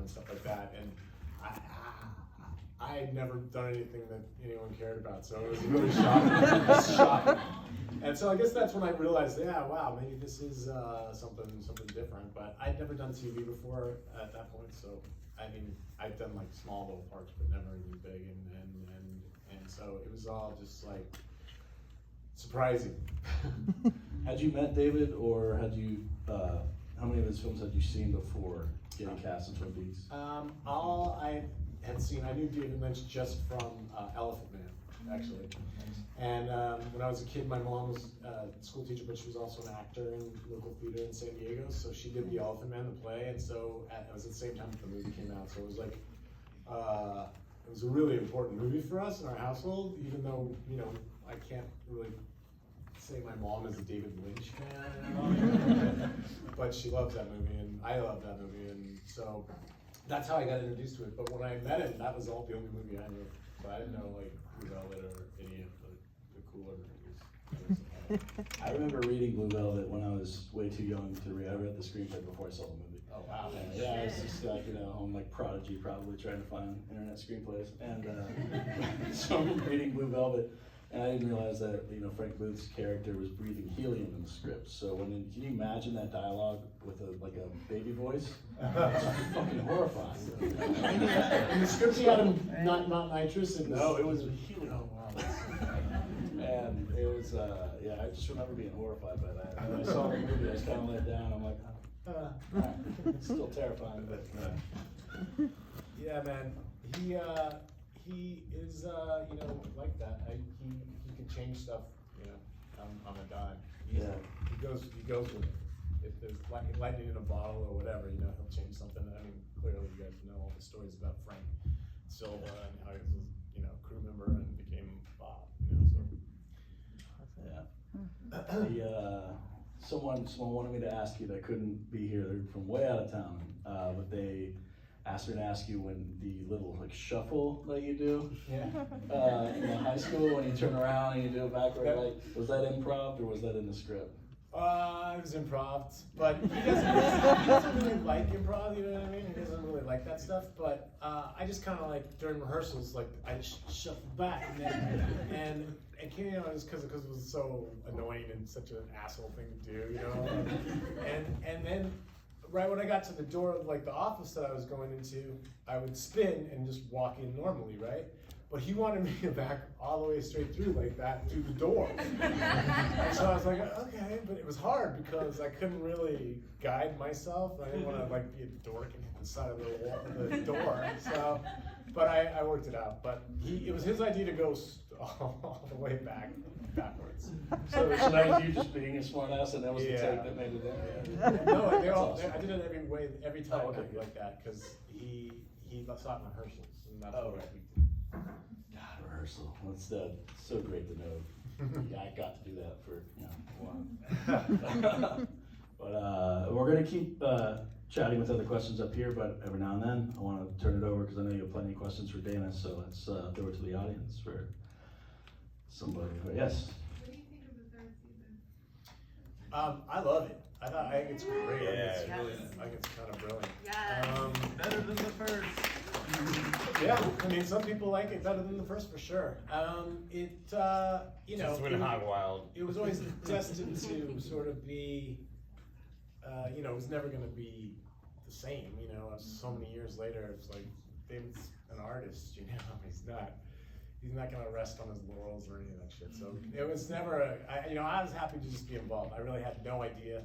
and stuff like that. And I had never done anything that anyone cared about, so it was really shocking. It was shocking. And so I guess that's when I realized, yeah, wow, maybe this is something different. But I'd never done TV before at that point, so I mean, I'd done like small little parts, but never anything big, and so it was all just like surprising. Had you met David, or had you? How many of his films had you seen before getting cast in Twin Peaks? All I had seen, I knew David Lynch just from Elephant Man, actually. And when I was a kid, my mom was a school teacher, but she was also an actor in local theater in San Diego. So she did the Elephant Man, the play, and so it was at the same time that the movie came out. So it was like, it was a really important movie for us in our household, even though, I can't really say my mom is a David Lynch fan, but she loves that movie, and I love that movie, and so that's how I got introduced to it. But when I met him, that was all the only movie I knew. So I didn't know like Blue Velvet or any of the cooler movies. I remember reading Blue Velvet when I was way too young to read. I read the screenplay before I saw the movie. Oh wow! Yeah, I was just like, I'm like Prodigy, probably trying to find internet screenplays, and so I'm reading Blue Velvet, and I didn't realize that Frank Booth's character was breathing helium in the script. So can you imagine that dialogue with a baby voice? It's fucking horrifying. In the script, he had him not nitrous. No, it was helium. Oh, wow. And it was, I just remember being horrified by that. And when I saw the movie, I was kind of let down. I'm like, it's still terrifying, but. Yeah, man, he is, like that. He can change stuff, on a dime. He goes with it. If there's lightning in a bottle or whatever, he'll change something. I mean, clearly you guys know all the stories about Frank Silva and how he was, crew member and became Bob, so. Yeah. Someone wanted me to ask you that couldn't be here. They're from way out of town, but they asked me to ask you when the little shuffle that you do in high school when you turn around and you do it backward. Was that improv or was that in the script? It was improv, but he doesn't really like improv, you know what I mean? He doesn't really like that stuff, but I just kind of during rehearsals, I shuffle back, and it came out just because it was so annoying and such an asshole thing to do, and then right when I got to the door of the office that I was going into, I would spin and just walk in normally, right? But he wanted me to back all the way straight through like that through the door. And so I was like, okay, but it was hard because I couldn't really guide myself. I didn't want to be a dork and hit the side of the door. So, but I worked it out. But it was his idea to go all the way backwards. So that was you just being a smart ass, and that was the take that made it there? Yeah. No, I did it every time like that because he saw it in rehearsals, and that's what we did. God, rehearsal. That's so great to know. Yeah, I got to do that for a while. But we're gonna keep chatting with other questions up here, but every now and then I want to turn it over because I know you have plenty of questions for Dana. So let's throw it to the audience for somebody. Yes. What do you think of the third season? I love it. I think it's great. Yeah. I think it's kind of brilliant. Yes. Better than the first. Yeah, I mean, some people like it better than the first for sure. Just went hog wild. It was always destined to sort of be, it was never going to be the same. So many years later, it's like David's an artist. He's not going to rest on his laurels or any of that shit. So it was never. I was happy to just be involved. I really had no idea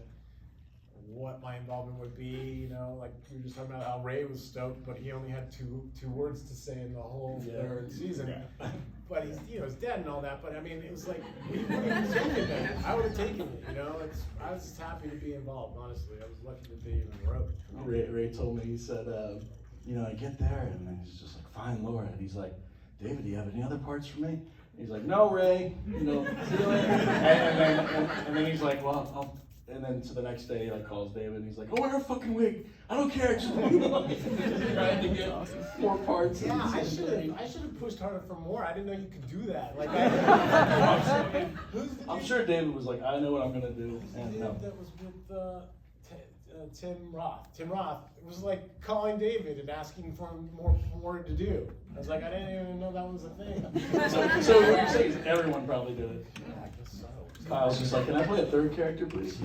what my involvement would be, like we were just talking about how Ray was stoked, but he only had two words to say in the whole third season. Yeah. But he's he's dead and all that. But I mean, it was like I would have taken it. I was just happy to be involved. Honestly, I was lucky to be even wrote. Ray told me, he said, I get there and then he's just like, fine, Laura, and he's like, David, do you have any other parts for me? And he's like, no, Ray, see you later. And then he's like, well, and then so the next day he calls David and he's like, oh, wear a fucking wig. I don't care. Just trying to get more parts. Yeah, I should have pushed harder for more. I didn't know you could do that. I'm sure David was like, I know what I'm gonna do. And that was with Tim Roth. Tim Roth was like calling David and asking for more to do. I was like, I didn't even know that was a thing. So what you're saying is everyone probably did it. Yeah, I guess so. Kyle's just like, can I play a third character, please?